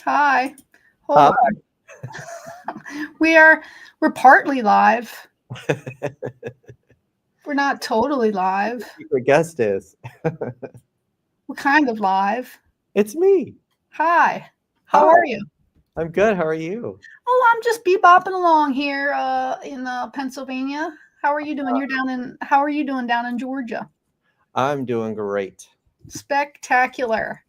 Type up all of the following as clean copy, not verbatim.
Hi. Hold Hi. on. We're partly live. We're not totally live. Secret guest is. We're kind of live. It's me. Hi. How Hi. are you? I'm good. How are you? Oh, I'm just bebopping along here in Pennsylvania. How are you doing? How are you doing down in Georgia? I'm doing great. Spectacular.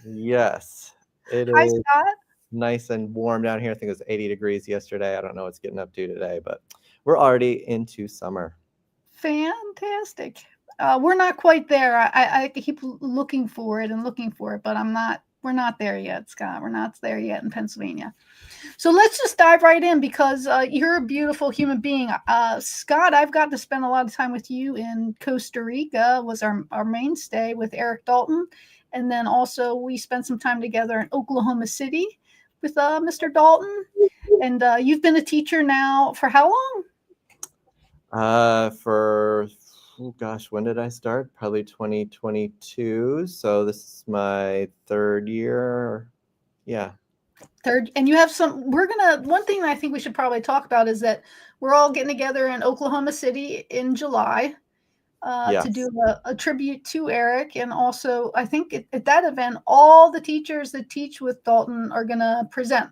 Yes, it Hi, is Scott. nice and warm down here. I think it was 80 degrees yesterday. I don't know what's getting up to today, but we're already into summer. Fantastic. We're not quite there. I keep looking for it and looking for it, but I'm not. We're not there yet, Scott. We're not there yet in Pennsylvania. So let's just dive right in because you're a beautiful human being. Scott, I've got to spend a lot of time with you in Costa Rica, was our mainstay with Eric Dalton. And then also we spent some time together in Oklahoma City with Mr. Dalton. And you've been a teacher now for how long? For oh gosh, when did I start? Probably 2022. So this is my third year. Yeah. Third, and you have some. One thing that I think we should probably talk about is that we're all getting together in Oklahoma City in July to do Yes. a tribute to Eric. And also, I think at that event, all the teachers that teach with Dalton are going to present.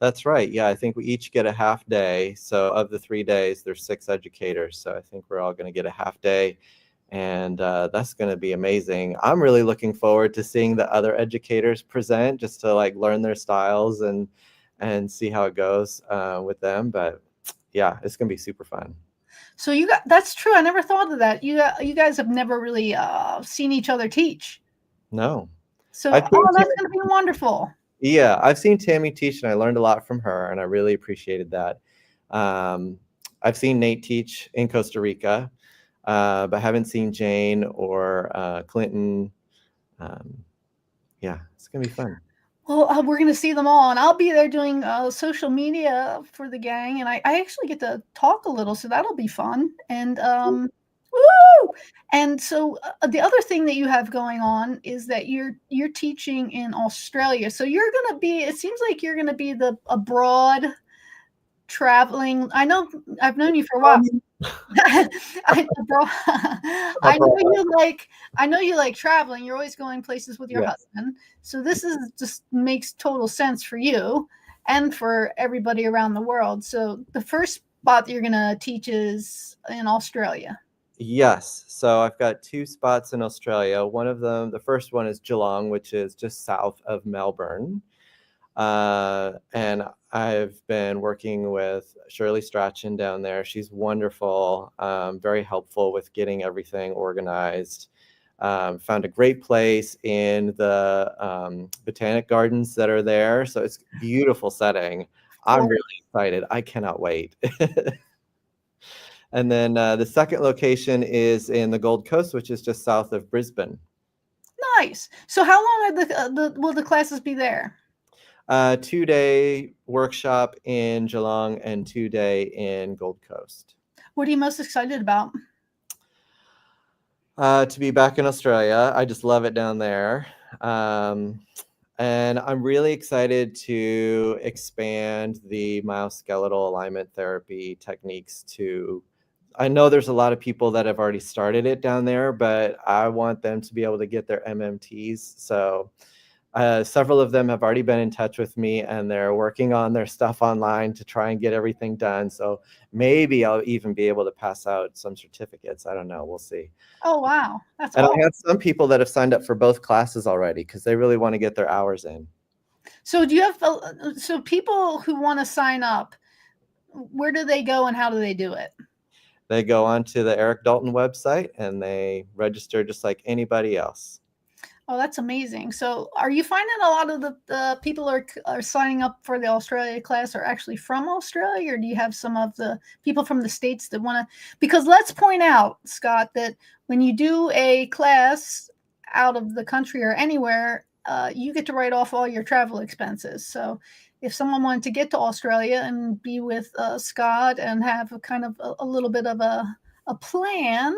That's right. Yeah, I think we each get a half day. So of the 3 days, there's 6 educators. So I think we're all going to get a half day, and that's going to be amazing. I'm really looking forward to seeing the other educators present, just to like learn their styles and see how it goes with them. But yeah, it's going to be super fun. So that's true. I never thought of that. You guys have never really seen each other teach. No, So I've seen that's going to be wonderful. Yeah, I've seen Tammy teach, and I learned a lot from her, and I really appreciated that. Um, I've seen Nate teach in Costa Rica, but haven't seen Jane or Clinton. Um, yeah, it's gonna be fun. Well, we're going to see them all, and I'll be there doing social media for the gang, and I actually get to talk a little, so that'll be fun. And woo! And so the other thing that you have going on is that you're teaching in Australia, so you're going to be. It seems like you're going to be the abroad traveling. I know I've known you for a while. Bro, I know Abroad. you like traveling. You're always going places with your Yes. husband. So this is just makes total sense for you and for everybody around the world. So the first spot that you're gonna teach is in Australia. Yes. So I've got 2 spots in Australia. One of them, the first one is Geelong, which is just south of Melbourne. And I've been working with Shirley Strachan down there. She's wonderful, very helpful with getting everything organized. Found a great place in the botanic gardens that are there. So it's a beautiful setting. I'm Or really excited. I cannot wait. And then the second location is in the Gold Coast, which is just south of Brisbane. nice. So how long are will the classes be there? 2-day workshop in Geelong and 2-day in Gold Coast. What are you most excited about? To be back in Australia. I just love it down there. And I'm really excited to expand the myoskeletal alignment therapy techniques to. I know there's a lot of people that have already started it down there, but I want them to be able to get their MMTs. So several of them have already been in touch with me, and they're working on their stuff online to try and get everything done. So maybe I'll even be able to pass out some certificates. I don't know. We'll see. Oh wow, that's And I all. have some people that have signed up for both classes already because they really want to get their hours in. So do you have so people who want to sign up? Where do they go and how do they do it? They go onto the Eric Dalton website and they register just like anybody else. Oh, that's amazing. So, are you finding a lot of the people are signing up for the Australia class are actually from Australia, or do you have some of the people from the states that want to? Because let's point out, Scott, that when you do a class out of the country or anywhere, you get to write off all your travel expenses. So, if someone wanted to get to Australia and be with Scott and have a kind of a little bit of a plan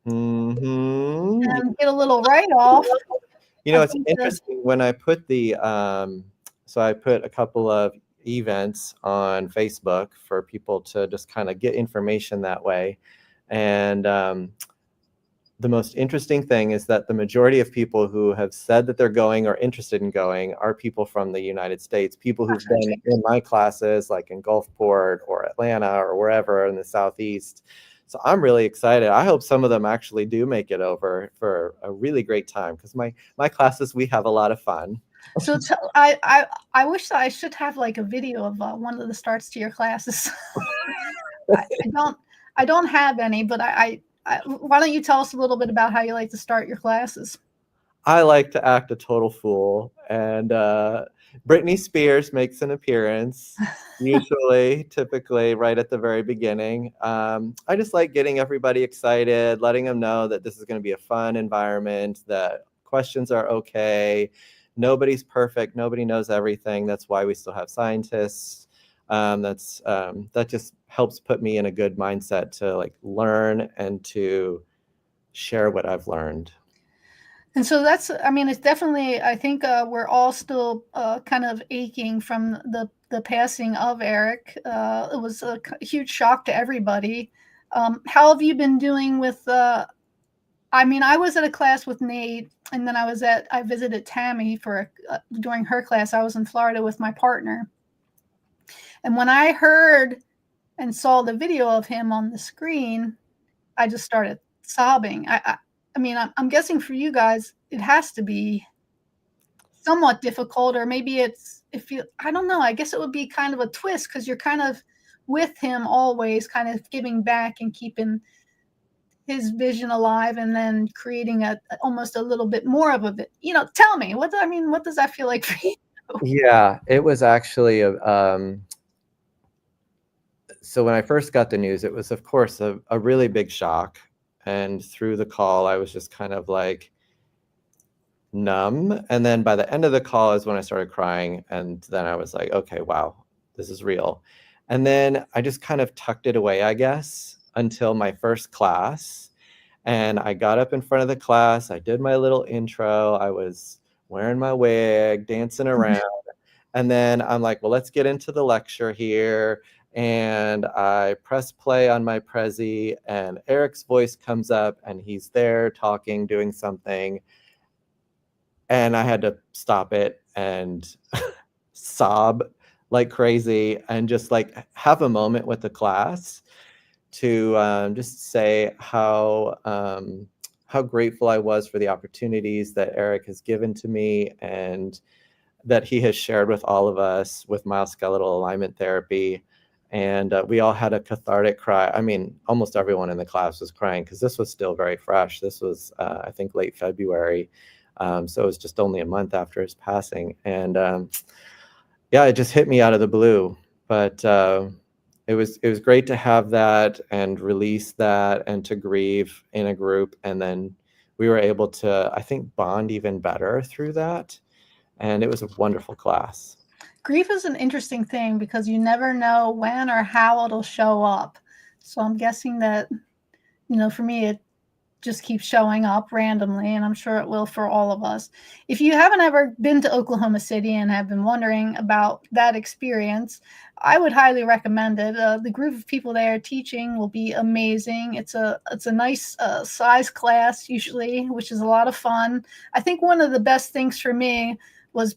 Mm-hmm. and get a little write off, You I know, it's think interesting when I put the So I put a couple of events on Facebook for people to just kind of get information that way. And the most interesting thing is that the majority of people who have said that they're going or interested in going are people from the United States, people who've been in my classes, like in Gulfport or Atlanta or wherever in the Southeast. So I'm really excited. I hope some of them actually do make it over for a really great time, because my classes, we have a lot of fun. So I wish that I should have like a video of one of the starts to your classes. I don't have any, but why don't you tell us a little bit about how you like to start your classes? I like to act a total fool, and Britney Spears makes an appearance, typically right at the very beginning. I just like getting everybody excited, letting them know that this is going to be a fun environment, that questions are okay. Nobody's perfect. Nobody knows everything. That's why we still have scientists. That just helps put me in a good mindset to like learn and to share what I've learned. And so that's, I mean, it's definitely, I think we're all still kind of aching from the passing of Eric. It was a huge shock to everybody. How have you been doing with, I mean, I was at a class with Nate, and then I visited Tammy during her class. I was in Florida with my partner. And when I heard and saw the video of him on the screen, I just started sobbing. I mean, I'm guessing for you guys, it has to be somewhat difficult, or maybe I don't know. I guess it would be kind of a twist, because you're kind of with him always, kind of giving back and keeping his vision alive, and then creating almost a little bit more of it. Tell me, what does that feel like for you? Yeah, it was actually so when I first got the news, it was, of course, a really big shock. And through the call, I was just kind of like numb. And then by the end of the call is when I started crying. And then I was like, okay, wow, this is real. And then I just kind of tucked it away, I guess, until my first class. And I got up in front of the class. I did my little intro. I was wearing my wig, dancing around. And then I'm like, well, let's get into the lecture here. And I press play on my Prezi, and Eric's voice comes up, and he's there talking, doing something. And I had to stop it and sob like crazy, and just like have a moment with the class to just say how grateful I was for the opportunities that Eric has given to me, and that he has shared with all of us with myoskeletal alignment therapy. And we all had a cathartic cry. I mean, almost everyone in the class was crying, because this was still very fresh. This was, I think, late February. So it was just only a month after his passing. And yeah, it just hit me out of the blue. But it was great to have that and release that, and to grieve in a group. And then we were able to, I think, bond even better through that. And it was a wonderful class. Grief is an interesting thing, because you never know when or how it'll show up. So I'm guessing that, for me, it just keeps showing up randomly, and I'm sure it will for all of us. If you haven't ever been to Oklahoma City and have been wondering about that experience, I would highly recommend it. The group of people there teaching will be amazing. It's a nice size class usually, which is a lot of fun. I think one of the best things for me was,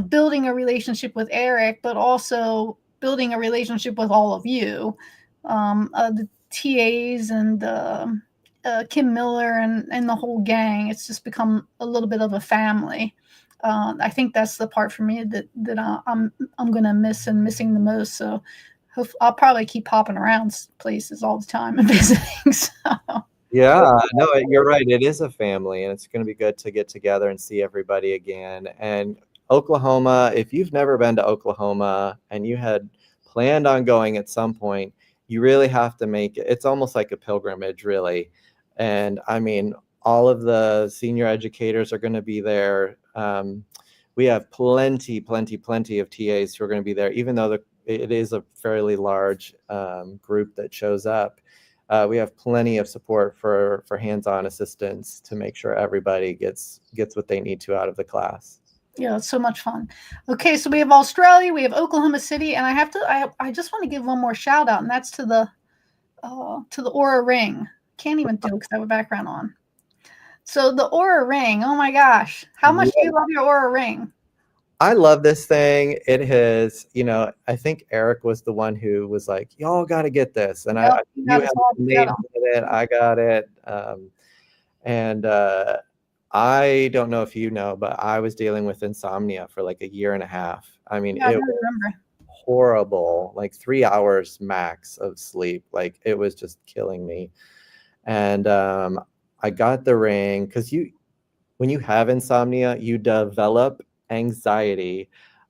building a relationship with Eric, but also building a relationship with all of you, the TAs and Kim Miller and the whole gang. It's just become a little bit of a family. I think that's the part for me that I'm gonna missing the most. So I'll probably keep popping around places all the time and visiting. So. Yeah, no, you're right. It is a family, and it's going to be good to get together and see everybody again. And Oklahoma, if you've never been to Oklahoma and you had planned on going at some point, you really have to make it. It's almost like a pilgrimage, really. And I mean, all of the senior educators are going to be there. We have plenty of TAs who are going to be there, even though it is a fairly large group that shows up. We have plenty of support for hands-on assistance to make sure everybody gets what they need to out of the class. Yeah, it's so much fun. Okay, so we have Australia, we have Oklahoma City, and I just want to give one more shout out, and that's to the Aura Ring. Can't even do it because I have a background on. So the Aura Ring, oh my gosh, how much do you love your Aura Ring? I love this thing. It has, I think Eric was the one who was like, y'all got to get this. And Yep, you got have us all made together. it. I got it. And I don't know if you know, but I was dealing with insomnia for like a year and a half. I mean, Yeah, I it was remember. horrible, like 3 hours max of sleep. Like it was just killing me. And I got the ring because when you have insomnia, you develop anxiety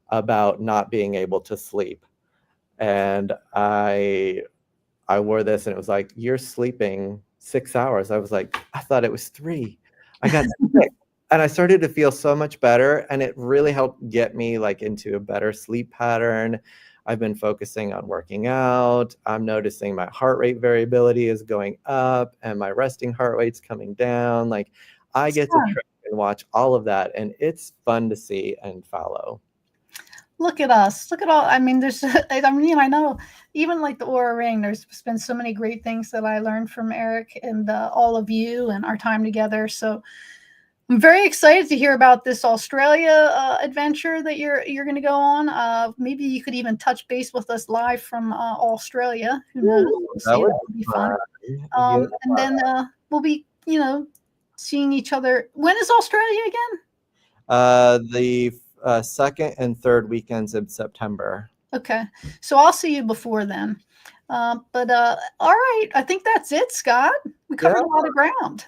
about not being able to sleep. And I wore this and it was like, you're sleeping 6 hours. I was like, I thought it was 3. I got sick. And I started to feel so much better. And it really helped get me like into a better sleep pattern. I've been focusing on working out. I'm noticing my heart rate variability is going up and my resting heart rate's coming down. Like I get to track and watch all of that. And it's fun to see and follow. Look at us. Look at all. I mean, I know even like the Aura Ring, there's been so many great things that I learned from Eric and all of you and our time together. So I'm very excited to hear about this Australia adventure that you're going to go on. Maybe you could even touch base with us live from Australia. Who knows? That That would be fun. And then we'll be, seeing each other. When is Australia again? The second and third weekends of September. Okay, so I'll see you before then. All right, I think that's it, Scott. We covered a lot of ground.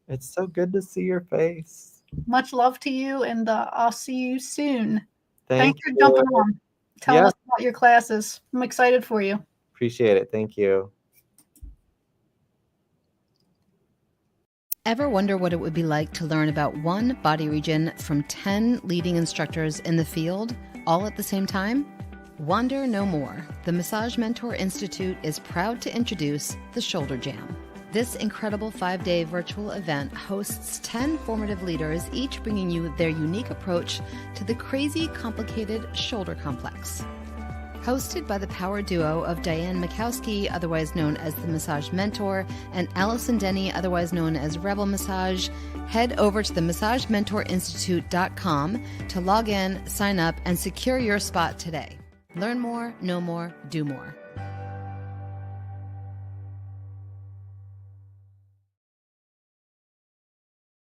It's so good to see your face. Much love to you, and I'll see you soon. Thanks for jumping on. Telling us about your classes. I'm excited for you. Appreciate it. Thank you. Ever wonder what it would be like to learn about one body region from 10 leading instructors in the field, all at the same time? Wonder no more. The Massage Mentor Institute is proud to introduce the Shoulder Jam. This incredible 5-day virtual event hosts 10 formative leaders, each bringing you their unique approach to the crazy, complicated shoulder complex. Hosted by the power duo of Diane Mikowski, otherwise known as the Massage Mentor, and Allison Denny, otherwise known as Rebel Massage, head over to the MassageMentorInstitute.com to log in, sign up, and secure your spot today. Learn more, know more, do more.